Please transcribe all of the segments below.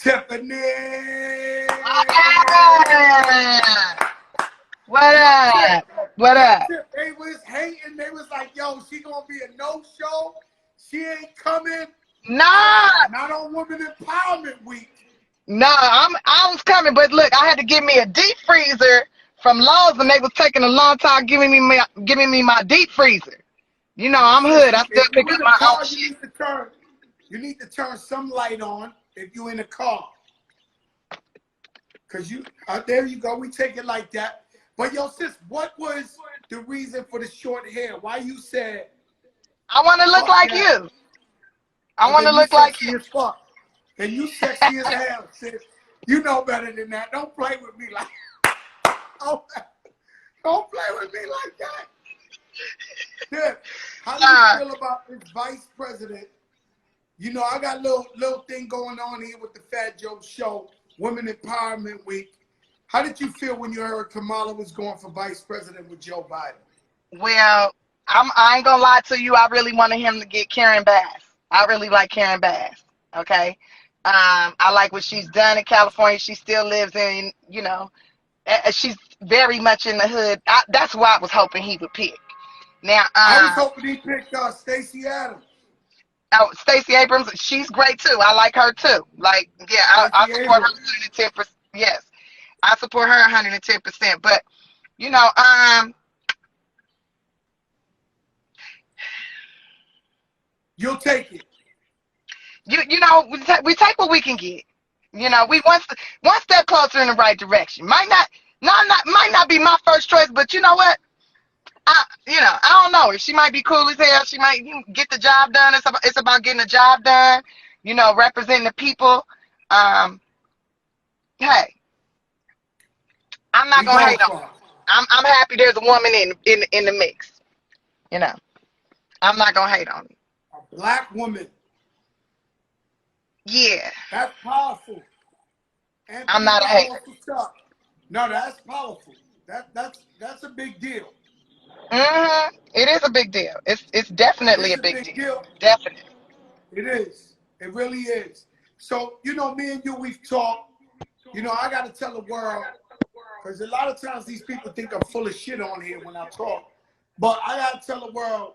Tiffany. What up? What up? They was hating. They was like, yo, she gonna be a no-show. She ain't coming. Nah. Not on Women Empowerment Week. No, I was coming, but look, I had to get me a deep freezer from Lowe's, and they was taking a long time giving me my deep freezer. You know, I'm hood. I still If pick you up in the my car, own shit. you need to turn some light on if you in the car. Cause there you go. We take it like that. But yo, sis, what was the reason for the short hair? Why you said I want to look like that? you. I want to look like you. As fuck. And you sexy as hell, sis. You know better than that. Don't play with me like don't play with me like that. Yeah. How do you feel about this vice president? You know, I got a little thing going on here with the Fat Joe Show, Women Empowerment Week. How did you feel when you heard Kamala was going for vice president with Joe Biden? Well, I ain't gonna lie to you. I really wanted him to get Karen Bass. I really like Karen Bass. Okay. I like what she's done in California. She still lives in, you know, she's very much in the hood. That's why I was hoping he would pick. Now, I was hoping he picked Stacey Adams. Oh, Stacey Abrams, she's great too. I like her too. Like, yeah, I support her 110%. Yes, I support her 110%. But you know, you'll take it. You know, we take what we can get. You know, we one step closer in the right direction. Might not be my first choice, but you know what? I don't know. She might be cool as hell. She might get the job done. It's about getting the job done. You know, representing the people. Hey, I'm not gonna hate on her. I'm happy there's a woman in the mix. You know, I'm not gonna hate on it. A black woman. Yeah. That's powerful. I'm not a hater. No, that's powerful. That's a big deal. Mm-hmm. It is a big deal. It's definitely a big deal. Definitely. It is. It really is. So, you know, me and you, we've talked. You know, I got to tell the world, because a lot of times these people think I'm full of shit on here when I talk. But I got to tell the world,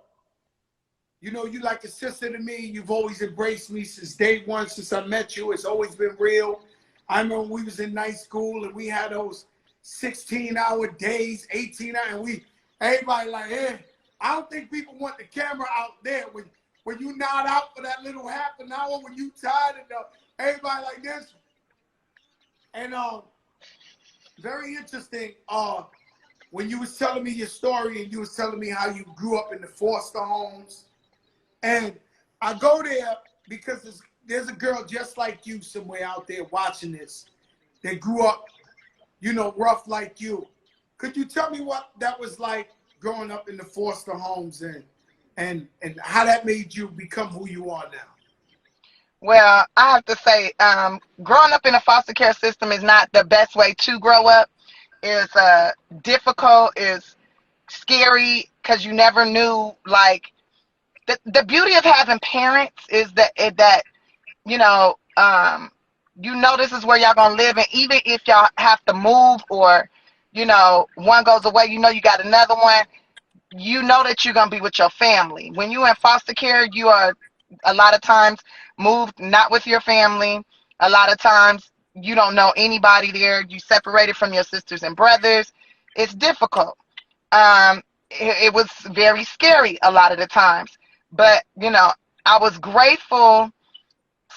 you know, you like a sister to me. You've always embraced me since day one, since I met you. It's always been real. I remember when we was in night school and we had those 16-hour days, 18 hours, and everybody like, hey, I don't think people want the camera out there when you nod out for that little half an hour when you tired and everybody like this. And very interesting. When you was telling me your story and you was telling me how you grew up in the foster homes, and I go there because there's a girl just like you somewhere out there watching this that grew up, you know, rough like you. Could you tell me what that was like growing up in the foster homes and how that made you become who you are now? Well, I have to say, growing up in a foster care system is not the best way to grow up. It's difficult, it's scary, because you never knew, like, the beauty of having parents is that you know, this is where y'all gonna live, and even if y'all have to move or, you know, one goes away, you know you got another one, you know that you're gonna be with your family. When you're in foster care, you are a lot of times moved not with your family. A lot of times you don't know anybody there. You separated from your sisters and brothers. It's difficult. It was very scary a lot of the times. But, you know, I was grateful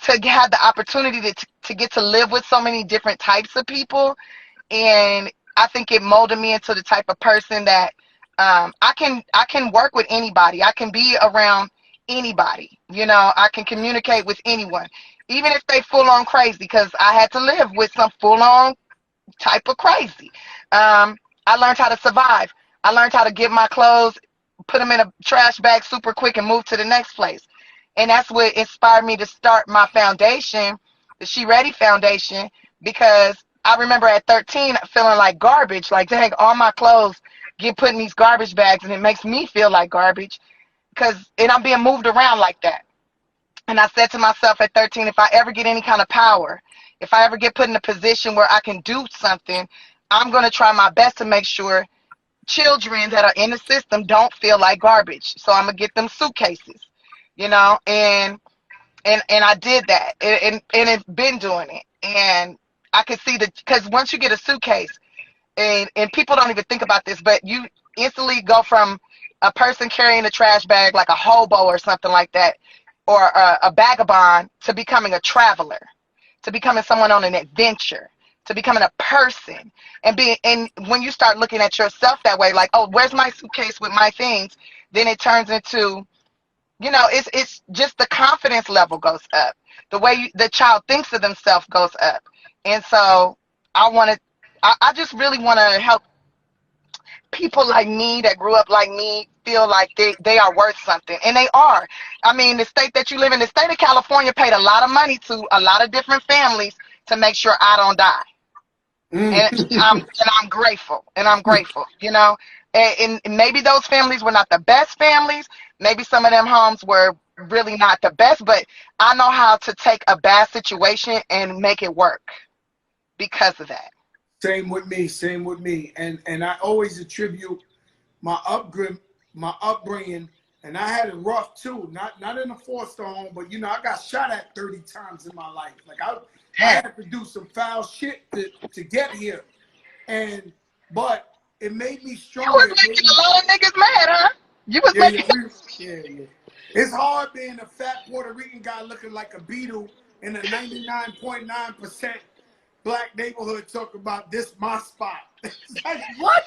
to have the opportunity to get to live with so many different types of people. And I think it molded me into the type of person that I can work with anybody. I can be around anybody. You know, I can communicate with anyone, even if they full on crazy, because I had to live with some full on type of crazy. I learned how to survive. I learned how to get my clothes, put them in a trash bag super quick and move to the next place. And that's what inspired me to start my foundation, the She Ready Foundation, because I remember at 13 feeling like garbage, like, dang, all my clothes get put in these garbage bags, and it makes me feel like garbage, and I'm being moved around like that. And I said to myself at 13, if I ever get any kind of power, if I ever get put in a position where I can do something, I'm going to try my best to make sure children that are in the system don't feel like garbage. So I'm going to get them suitcases, you know, and I did that, and it's been doing it. And I could see that, because once you get a suitcase, and people don't even think about this, but you instantly go from a person carrying a trash bag like a hobo or something like that, or a vagabond, to becoming a traveler, to becoming someone on an adventure, to becoming a person. And when you start looking at yourself that way, like, oh, where's my suitcase with my things, then it turns into, you know, it's just the confidence level goes up. The way the child thinks of themselves goes up. And so I just really want to help people like me that grew up like me feel like they are worth something. And they are. I mean, the state that you live in, the state of California, paid a lot of money to a lot of different families to make sure I don't die. And I'm grateful, you know. And maybe those families were not the best families. Maybe some of them homes were really not the best, but I know how to take a bad situation and make it work because of that. Same with me. Same with me. And I always attribute my upbringing, and I had it rough too. Not in a foster home, but you know, I got shot at 30 times in my life. Like I had to do some foul shit to get here, but it made me stronger. You was making a lot of niggas mad, huh? You was yeah. It's hard being a fat Puerto Rican guy looking like a beetle in a 99.9% black neighborhood talking about this my spot. It's like, what?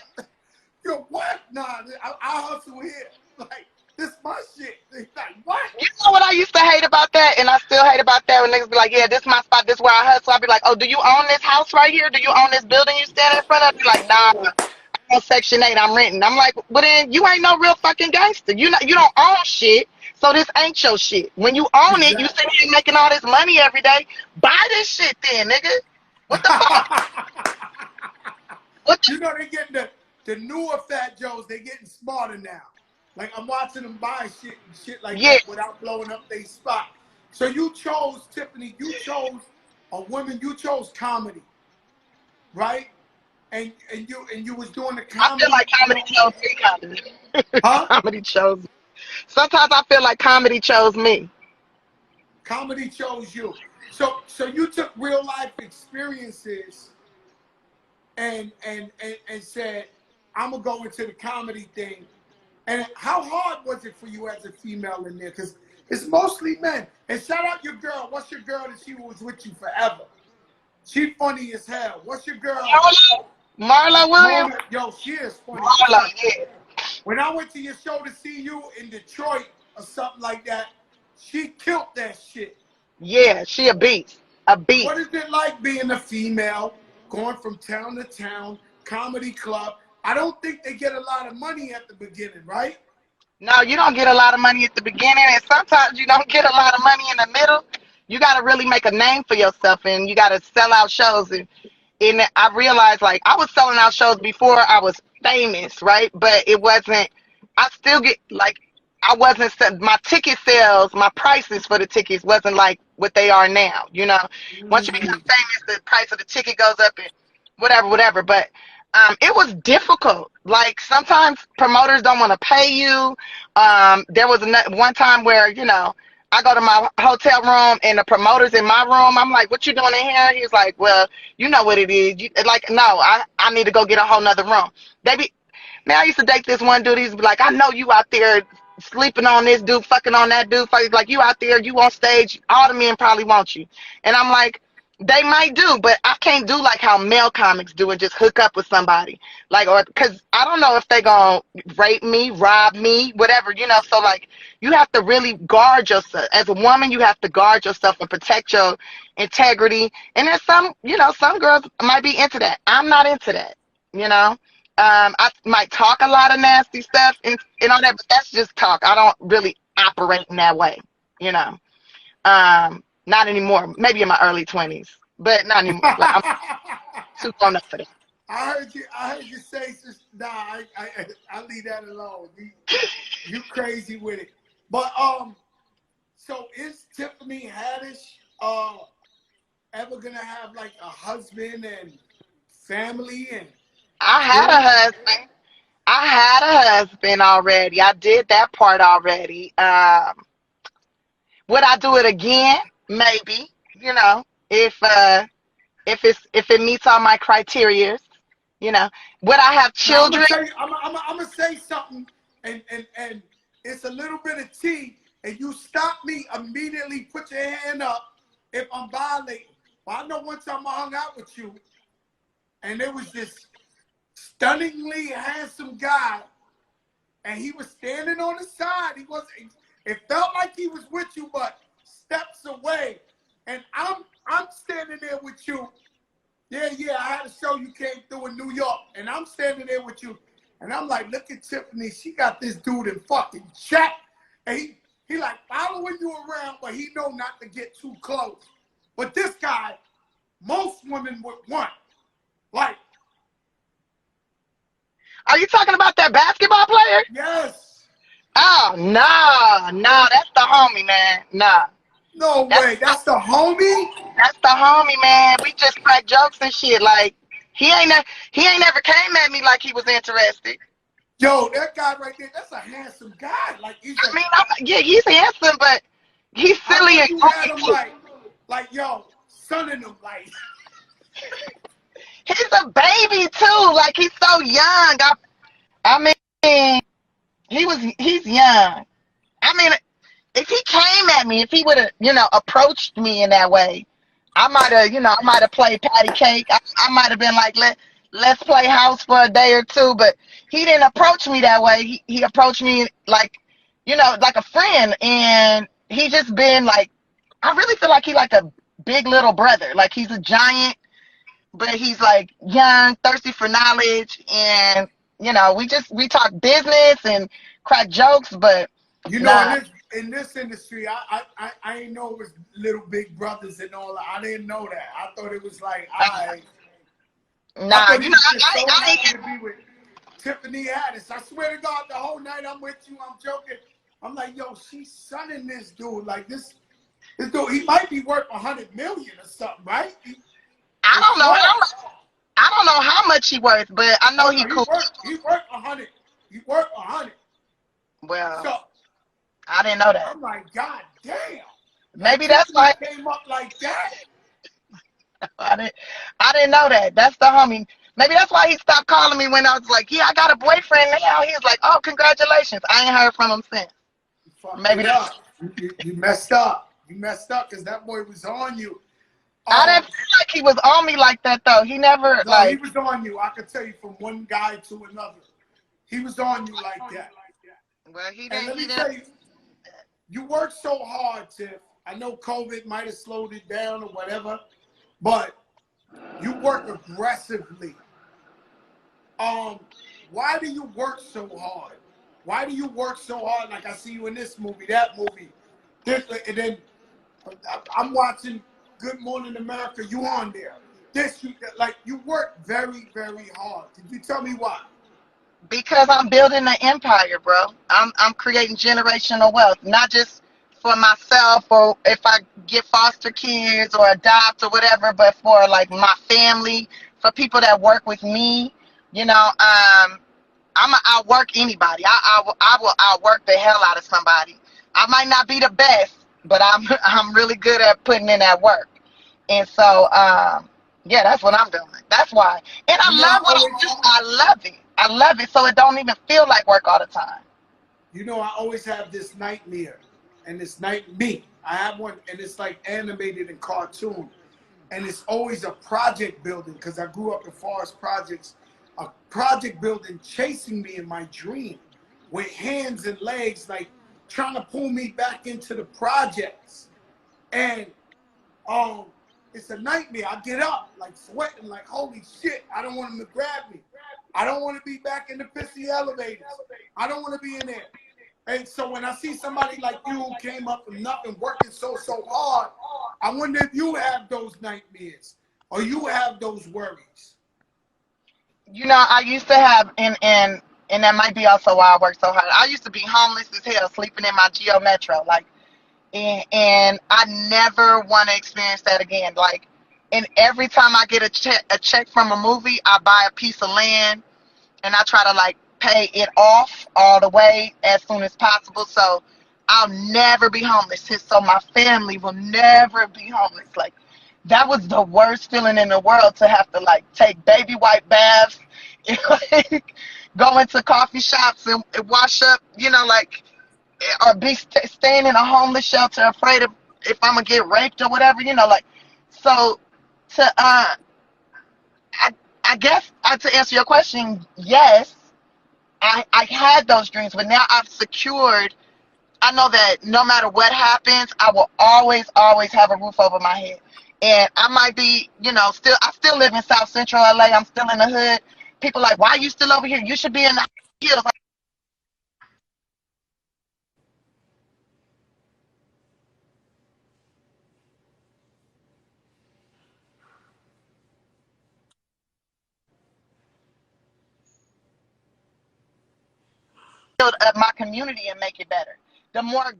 Yo, what? Nah, I hustle here. Like, this my shit. It's like, what? You know what I used to hate about that, and I still hate about that, when niggas be like, yeah, this my spot, this where I hustle. I be like, oh, do you own this house right here? Do you own this building you stand in front of? Be like, nah, I'm on Section 8, I'm renting. I'm like, well then, you ain't no real fucking gangster. You don't own shit, so this ain't your shit. When you own it, you sitting here making all this money every day. Buy this shit then, nigga. What the fuck? You know, they getting the newer Fat Joes, they getting smarter now. Like, I'm watching them buy shit like that without blowing up their spot. So you chose, Tiffany, you chose a woman, you chose comedy, right? And you was doing the comedy. I feel like comedy chose me, comedy. Huh? Comedy chose me. Sometimes I feel like comedy chose me. Comedy chose you. So you took real life experiences and said, I'm gonna go into the comedy thing. And how hard was it for you as a female in there? Because it's mostly men. And shout out your girl. What's your girl that she was with you forever? She funny as hell. What's your girl? Marla Williams. Yo, she is funny. Marla, yeah. When I went to your show to see you in Detroit or something like that, she killed that shit. Yeah, she a beast. A beast. What is it like being a female, going from town to town, comedy club? I don't think they get a lot of money at the beginning, right? No, you don't get a lot of money at the beginning, and sometimes you don't get a lot of money in the middle. You got to really make a name for yourself, and you got to sell out shows. And I realized, like, I was selling out shows before I was famous, right? But it wasn't, I still get, like, I wasn't, my ticket sales, my prices for the tickets wasn't like what they are now, you know? Once you become famous, the price of the ticket goes up and whatever. But it was difficult. Like, sometimes promoters don't want to pay you. There was one time where, you know, I go to my hotel room and the promoter's in my room. I'm like, what you doing in here? He's like, well, you know what it is. Like, no, I need to go get a whole nother room. Man, I used to date this one dude. He's like, I know you out there sleeping on this dude, fucking on that dude. Like, you out there, you on stage, all the men probably want you. And I'm like, they might do, but I can't do like how male comics do and just hook up with somebody. Like, or, because I don't know if they gonna rape me, rob me, whatever, you know. So, like, you have to really guard yourself. As a woman, you have to guard yourself and protect your integrity. And there's some, you know, some girls might be into that. I'm not into that, you know. I might talk a lot of nasty stuff and all that, but that's just talk. I don't really operate in that way, you know. Not anymore. Maybe in my early 20s, but not anymore. Like, I'm too grown up for that. I heard you say, nah, I leave that alone. You crazy with it. But So is Tiffany Haddish ever gonna have like a husband and family and I had a children? husband. I had a husband already. I did that part already. Would I do it again? Maybe. You know, if it meets all my criteria. You know, would I have Now I'm gonna children? tell you, I'm gonna say something, and it's a little bit of tea, and you stop me immediately. Put your hand up if I'm violating. Well, I know one time I hung out with you, and there was this stunningly handsome guy, and he was standing on the side. He was. It felt like he was with you, but steps away, and I'm standing there with you. Yeah, I had a show you came through in New York, and I'm standing there with you, and I'm like, look at Tiffany, she got this dude in fucking check, and he like following you around, but he know not to get too close. But this guy, most women would want, like, Are you talking about that basketball player? yes, Oh no, that's the homie, man. No, no that's way, that's the homie. that's the homie, man. We just crack jokes and shit. Like he ain't never came at me like he was interested. Yo, that guy right there, that's a handsome guy. Like he's I a, mean, yeah, he's handsome, but he's I silly know and you had goofy him too. like yo, sonning him like. He's a baby too. Like he's so young. I mean, he's young. I mean, if he came at me, if he would have, approached me in that way, I might have played patty cake. I might have been like, let's play house for a day or two. But he didn't approach me that way. He approached me like, like a friend, and he just been like, I really feel like he like a big little brother. Like he's a giant, but he's like young, thirsty for knowledge, and we talk business and crack jokes, but You know, nah, in this industry, I didn't know it was little big brothers and all that. I didn't know that. I thought it was like I nah, thought he was just so I happy ain't. to be with Tiffany Haddish. I swear to God, the whole night I'm with you, I'm joking. I'm like, yo, she's sonning this dude. Like this dude, he might be worth 100 million or something, right? I For don't know sure. how much. I don't know how much he worth, but I know Oh he no, cool. he worth 100. He worth 100. Well, So I didn't know that. I'm like, God damn. That Maybe that's Tiffany why came up like that. I didn't. I didn't know that. That's the homie. Maybe that's why he stopped calling me when I was like, "Yeah, I got a boyfriend now." He was like, "Oh, congratulations." I ain't heard from him since. You fucked Maybe it that's. up. You messed up. You messed up because that boy was on you. I Um, didn't feel like he was on me like that though. He never no, he like. was on you. I could tell you from one guy to another. He was on you like that. Well, he And didn't. let He me didn't. tell you, you worked so hard, Tiff. I know COVID might have slowed it down or whatever, but you work aggressively. Um, why do you work so hard? Why do you work so hard? Like I see you in this movie, that movie, this, and then I'm watching Good Morning America. You on there? This, you like you work very, very hard. Can you tell me why? Because I'm building an empire, bro. I'm creating generational wealth, not just for myself or if I get foster kids or adopt or whatever, but for like my family, for people that work with me. I'm a outwork anybody. I will outwork the hell out of somebody. I might not be the best, but I'm I'm really good at putting in that work. And so, yeah, that's what I'm doing. That's why. And I You know, love what I do. I love it. I love it. So it don't even feel like work all the time. I always have this nightmare, and this night me. I have one, and it's like animated and cartoon, and it's always a project building because I grew up in forest projects. A project building chasing me in my dream, with hands and legs like trying to pull me back into the projects, and um, it's a nightmare. I get up like sweating, like holy shit. I don't want him to grab me. I don't want to be back in the pissy elevators. I don't want to be in there. And so when I see somebody like you who came up from nothing, working so hard, I wonder if you have those nightmares or you have those worries. I used to have, and that might be also why I work so hard. I used to be homeless as hell, sleeping in my Geo Metro. Like, and I never want to experience that again. Like, and every time I get a check from a movie, I buy a piece of land and I try to like pay it off all the way as soon as possible. So I'll never be homeless. So my family will never be homeless. Like, that was the worst feeling in the world, to have to like take baby wipe baths, and, like, go into coffee shops and wash up, like, or be staying in a homeless shelter, afraid of if I'm gonna get raped or whatever, like. So to I I guess to answer your question, yes, I had those dreams, but now I've secured. I know that no matter what happens, I will always have a roof over my head. And I might be, I still live in South Central LA. I'm still in the hood. People like, why are you still over here? You should be in the hills. Build up my community and make it better. The more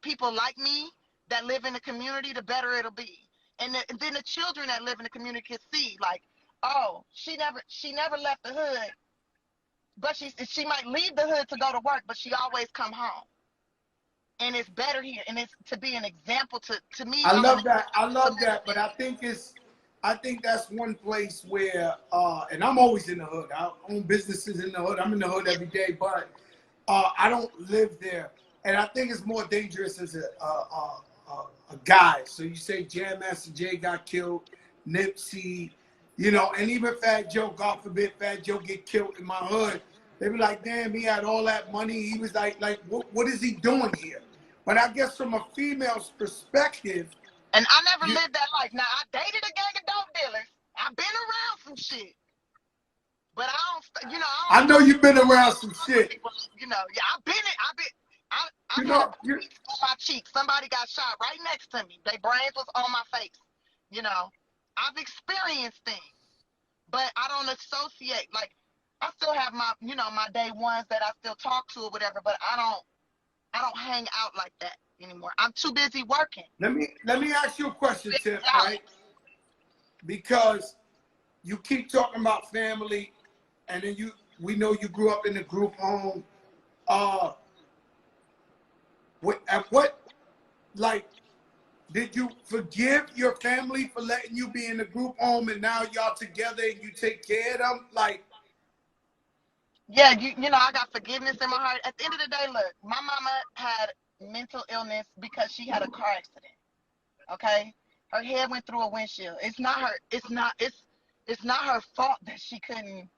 people like me that live in the community, the better it'll be. And then the children that live in the community can see, like, oh, she never left the hood, but she might leave the hood to go to work, but she always come home. And it's better here. And it's to be an example to me. I I'm an love that. I example. love that. But I think that's one place where, and I'm always in the hood. I own businesses in the hood. I'm in the hood every day, but I don't live there. And I think it's more dangerous as a guy. So you say Jam Master Jay got killed, Nipsey, and even Fat Joe, God forbid Fat Joe get killed in my hood. They be like, damn, he had all that money. He was like what is he doing here? But I guess from a female's perspective, And I never lived that life. Now, I dated a gang of dope dealers. I've been around some shit. But I don't, I know you've been around some shit. People, yeah, I've had a beat on my cheek. Somebody got shot right next to me. Their brains was on my face. I've experienced things, but I don't associate. Like, I still have my, my day ones that I still talk to or whatever, but I don't hang out like that anymore. I'm too busy working. Let me ask you a question, Tiff, right? Because you keep talking about family, and then we know you grew up in a group home. Did you forgive your family for letting you be in a group home, and now y'all together and you take care of them? Like, yeah, I got forgiveness in my heart. At the end of the day, look, my mama had mental illness because she had a car accident. Okay, her head went through a windshield. It's not her. It's not her fault that she couldn't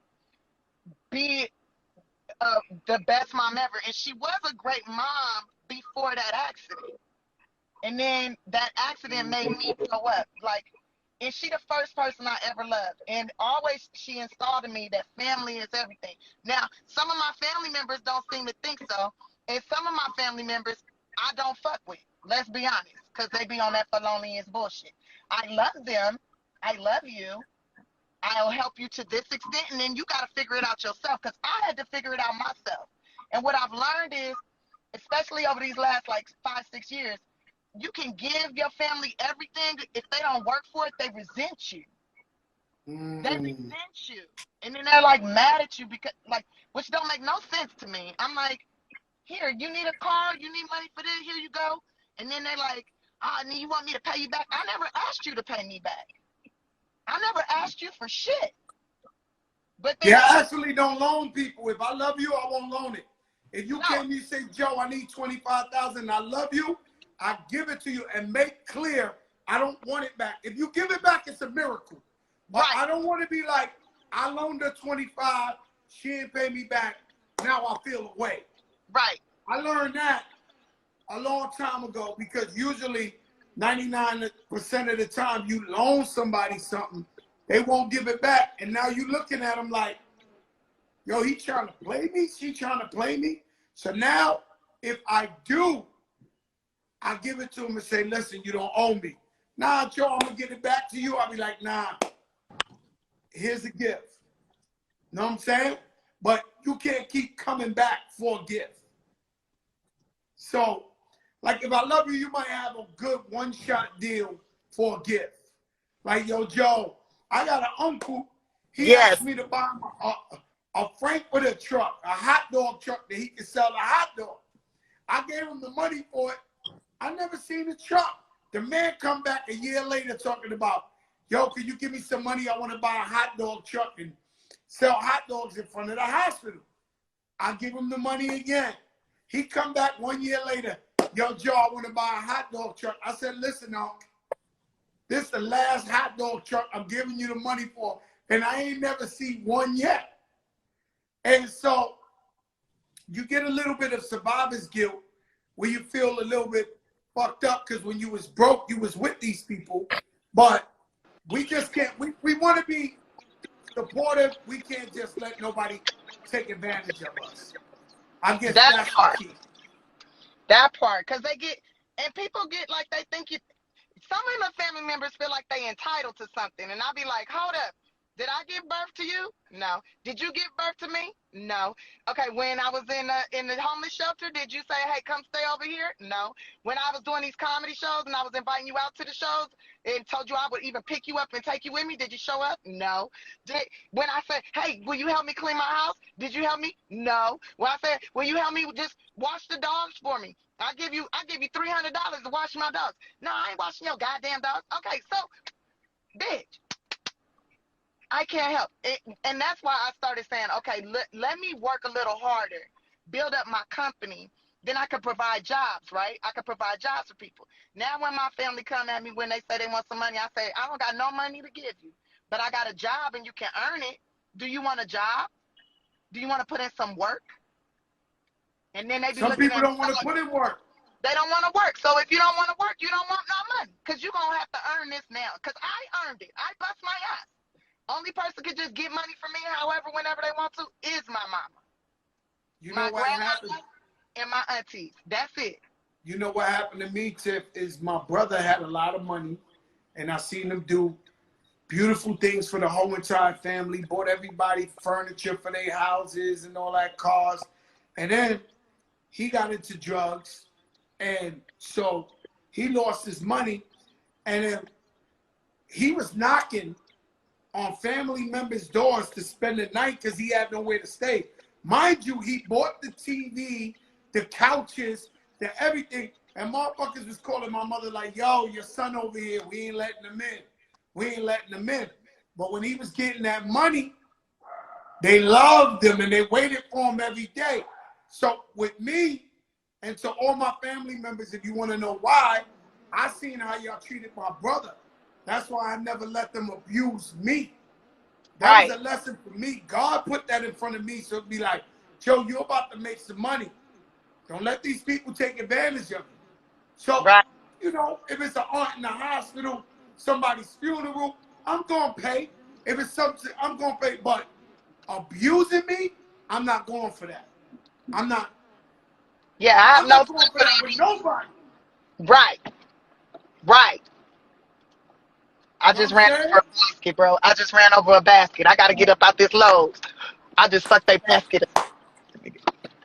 be the best mom ever. And she was a great mom before that accident. And then that accident made me grow up. Like, and she the first person I ever loved. And always she installed in me that family is everything. Now, some of my family members don't seem to think so. And some of my family members I don't fuck with. Let's be honest. Because they be on that felonious bullshit. I love them. I love you. I'll help you to this extent. And then you got to figure it out yourself. Because I had to figure it out myself. And what I've learned is, especially over these last like 5-6 years, you can give your family everything. If they don't work for it, they resent you. They resent you. And then they're like mad at you because, like, which don't make no sense to me. I'm like, here, you need a car, you need money for this, here you go. And then they're like, you want me to pay you back? I never asked you to pay me back. I never asked you for shit. But then I actually don't loan people. If I love you, I won't loan it. If you came and you say, Joe, I need $25,000, I love you, I give it to you and make clear I don't want it back. If you give it back, it's a miracle. But I don't want to be like, I loaned her 25, she didn't pay me back, now I feel away. Right. I learned that a long time ago because usually 99% of the time you loan somebody something, they won't give it back. And now you looking at them like, yo, he trying to play me? She trying to play me? So now if I do, I give it to him and say, listen, you don't owe me. Nah, Joe, I'm going to get it back to you. I'll be like, nah, here's a gift. Know what I'm saying? But you can't keep coming back for a gift. So Like if I love you, you might have a good one-shot deal for a gift. Like, yo, Joe, I got an uncle. He asked me to buy him a Frankfurter truck, a hot dog truck that he could sell a hot dog. I gave him the money for it. I never seen the truck. The man come back a year later talking about, yo, can you give me some money? I want to buy a hot dog truck and sell hot dogs in front of the hospital. I give him the money again. He come back 1 year later, yo, Joe, I want to buy a hot dog truck. I said, listen, Unc, this is the last hot dog truck I'm giving you the money for, and I ain't never seen one yet. And so you get a little bit of survivor's guilt where you feel a little bit fucked up because when you was broke, you was with these people. But we just can't, we want to be supportive. We can't just let nobody take advantage of us. I guess that's part. the key. That part, because they get, and people get like they think you, some of my family members feel like they entitled to something. And I'll be like, hold up. Did I give birth to you? No. Did you give birth to me? No. Okay, when I was in the homeless shelter, did you say, hey, come stay over here? No. When I was doing these comedy shows and I was inviting you out to the shows and told you I would even pick you up and take you with me, did you show up? No. When I said, hey, will you help me clean my house? Did you help me? No. When I said, will you help me just wash the dogs for me? I give you $300 to wash my dogs. No, I ain't washing your goddamn dogs. Okay, so, bitch. I can't help it. And that's why I started saying, okay, let me work a little harder, build up my company, then I could provide jobs, right? I could provide jobs for people. Now when my family come at me when they say they want some money, I say, I don't got no money to give you, but I got a job and you can earn it. Do you want a job? Do you want to put in some work? And then they be Some looking people at me don't want to put in work. They don't want to work. So if you don't want to work, you don't want no money because you're going to have to earn this now because I earned it. I bust my ass. Only person could just get money from me however, whenever they want to, is my mama. You my know what happened? And my aunties. That's it. You know what happened to me, Tiff, is my brother had a lot of money, and I seen him do beautiful things for the whole entire family, bought everybody furniture for their houses and all that, cars. And then he got into drugs, and so he lost his money, and then he was knocking on family members' doors to spend the night because he had nowhere to stay. Mind you, he bought the TV, the couches, the everything, and motherfuckers was calling my mother like, yo, your son over here, we ain't letting him in. We ain't letting him in. But when he was getting that money, they loved him and they waited for him every day. So with me, and to all my family members, if you want to know why, I seen how y'all treated my brother. That's why I never let them abuse me. That was a lesson for me. God put that in front of me, so it'd be like, Joe, you're about to make some money. Don't let these people take advantage of you. So, you know, if it's an aunt in the hospital, somebody's funeral, I'm going to pay. If it's something, I'm going to pay. But abusing me, I'm not going for that. I'm not. Yeah, I'm not going for that with nobody. Right. I just ran over a basket, bro. I just ran over a basket. I got to get up out this Lowe's. I just sucked their basket up.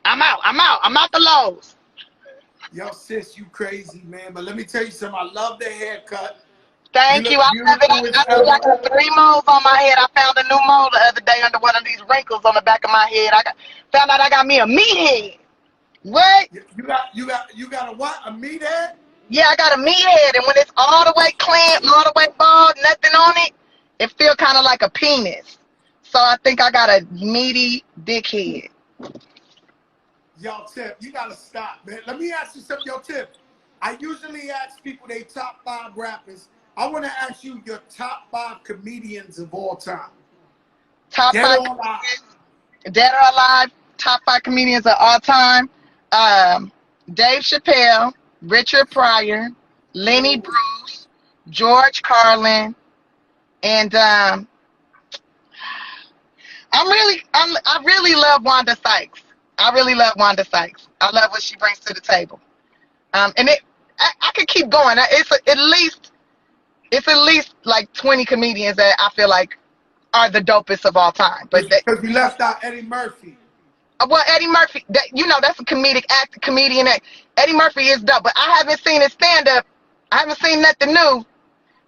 I'm out the Lowe's. Yo, sis, you crazy, man. But let me tell you something. I love the haircut. Thank you. I love it. I got 3 moles on my head. I found a new mole the other day under one of these wrinkles on the back of my head. Found out I got me a meathead. What? You got a what? A meathead? Yeah, I got a meathead, and when it's all the way clean, all the way bald, nothing on it, it feels kind of like a penis. So I think I got a meaty dickhead. Yo, Tiff, you gotta stop, man. Let me ask you something, yo, Tiff. I usually ask people their top 5 rappers. I want to ask you your top 5 comedians of all time. Top dead 5 or alive. Dead or alive. Top 5 comedians of all time. Dave Chappelle, Richard Pryor, Lenny Bruce, George Carlin, and I really love Wanda Sykes. I love what she brings to the table. And I could keep going. It's at least like 20 comedians that I feel like are the dopest of all time. But because we left out Eddie Murphy. Well, Eddie Murphy, that's a comedic actor, comedian. Eddie Murphy is dope, but I haven't seen his stand up. I haven't seen nothing new.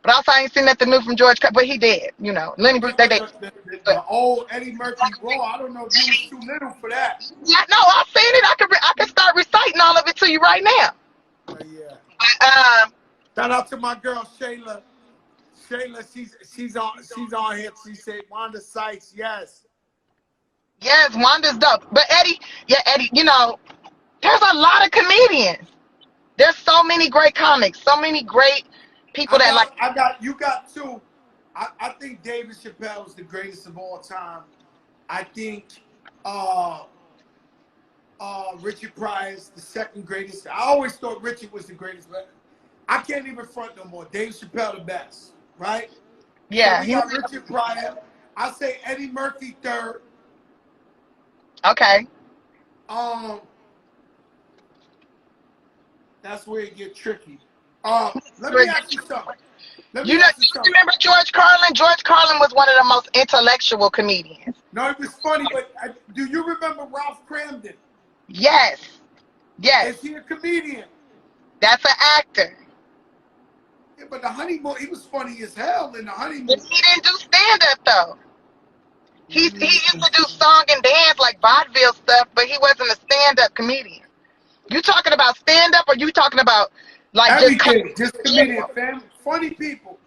But also, I ain't seen nothing new from George. But he dead. Lenny Bruce. Yeah, but the old Eddie Murphy Raw, I don't know if you was too little for that. Yeah, no, I've seen it. I can start reciting all of it to you right now. Oh, yeah. Um, Shout out to my girl Shayla. Shayla, she's on here. She said Wanda Sykes, yes. yes, Wanda's dope. But Eddie, there's a lot of comedians. There's so many great comics, so many great people you got two. I think David Chappelle is the greatest of all time. I think Richard Pryor is the second greatest. I always thought Richard was the greatest, but I can't even front no more. Dave Chappelle the best, right? Yeah. So we got Richard Pryor. I say Eddie Murphy third. Okay. That's where it gets tricky. Let me ask you something. You remember George Carlin? George Carlin was one of the most intellectual comedians. No, it was funny, but do you remember Ralph Cramden? Yes. Yes. Is he a comedian? That's an actor. Yeah, but the Honeymoon, he was funny as hell in the Honeymoon. But he didn't do stand-up, though. He used to do song and dance, like vaudeville stuff, but he wasn't a stand-up comedian. You talking about stand-up, or you talking about, like, everything, just comedian, funny people.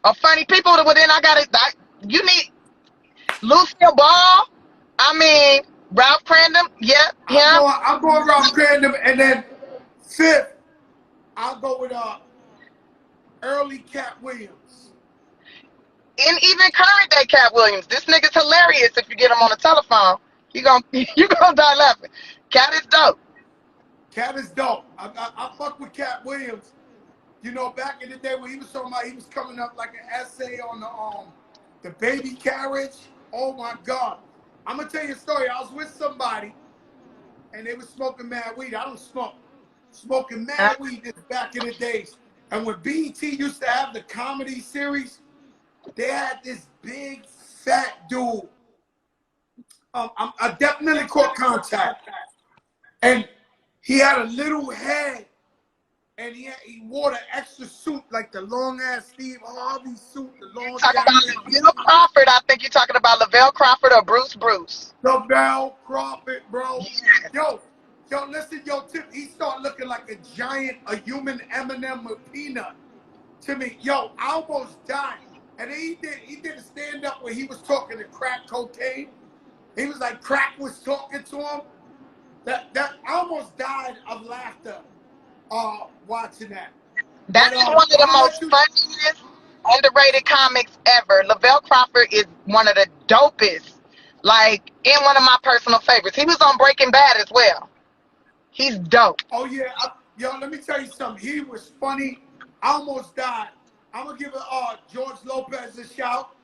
Oh, funny people, well, then you need Lucille Ball, Ralph Cramden, yeah, him. I'm going Ralph Cramden, and then fifth, I'll go with early Cat Williams. And even current day Cat Williams. This nigga's hilarious if you get him on the telephone. You gonna die laughing. Cat is dope. Cat is dope. I fuck with Cat Williams. Back in the day when he was talking about, he was coming up like an essay on the baby carriage. Oh my God. I'm gonna tell you a story. I was with somebody and they were smoking mad weed. I don't smoke. Smoking mad weed back in the days. And when BET used to have the comedy series, they had this big fat dude. I definitely caught contact. And he had a little head. And he wore the extra suit, like the long-ass Steve Harvey suit, the long Talking about Lavelle Crawford. I think you're talking about Lavelle Crawford or Bruce. Lavelle Crawford, bro. Yes. Yo, listen, Tip, he started looking like a human M&M with peanut to me. Yo, I almost died. And then he did a stand-up where he was talking to crack cocaine. He was like, crack was talking to him. That I almost died of laughter. Watching that. That is one of the most funniest, underrated comics ever. Lavelle Crawford is one of the dopest, and one of my personal favorites. He was on Breaking Bad as well. He's dope. Oh, yeah. Let me tell you something. He was funny. I almost died. I'm going to give George Lopez a shout.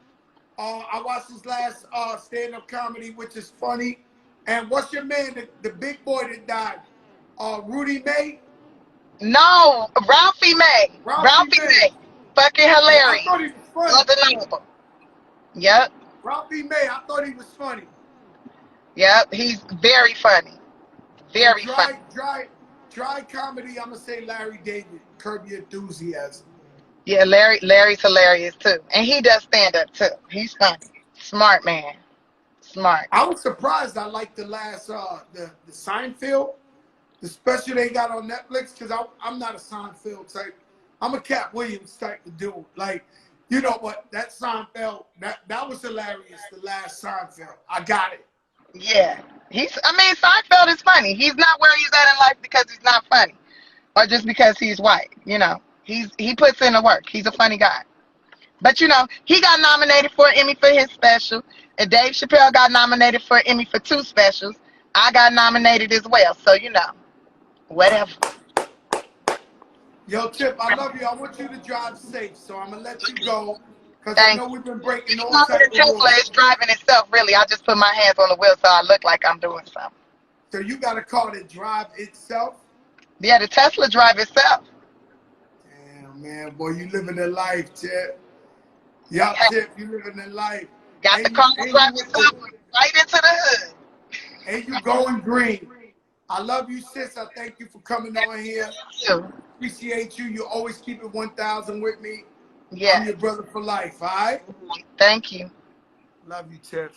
I watched his last stand-up comedy, which is funny. And what's your man, the big boy that died? Rudy May? No, Ralphie May. Ralphie May. Fucking hilarious. I thought he was funny. Undeniable. Yep. Ralphie May, I thought he was funny. Yep, he's very funny. Very funny. Dry comedy, I'm going to say Larry David, Curb Your Enthusiasm. Yeah, Larry's hilarious, too. And he does stand-up, too. He's funny. Smart man. Smart. I was surprised I liked the last, the Seinfeld. The special they got on Netflix, because I'm not a Seinfeld type. I'm a Cat Williams type of dude. Like, what? That Seinfeld, that was hilarious, the last Seinfeld. I got it. Yeah. Seinfeld is funny. He's not where he's at in life because he's not funny. Or just because he's white, He puts in the work. He's a funny guy. But, he got nominated for an Emmy for his special. And Dave Chappelle got nominated for an Emmy for 2 specials. I got nominated as well. So, whatever. Yo, Tip, I love you. I want you to drive safe, so I'm going to let you go. Because I know we've been breaking all types of rules. Tesla is driving itself, really. I just put my hands on the wheel so I look like I'm doing something. So you got a car that drives itself? Yeah, the Tesla drive itself. Damn, man. Boy, you living the life, Tip. Yeah, Tip, you living the life. Got the car to drive itself right into the hood. And you going green. I love you, sis. I thank you for coming on here. Thank you. Appreciate you. You always keep it 1,000 with me. Yeah. I'm your brother for life, all right? Thank you. Love you, Tiff.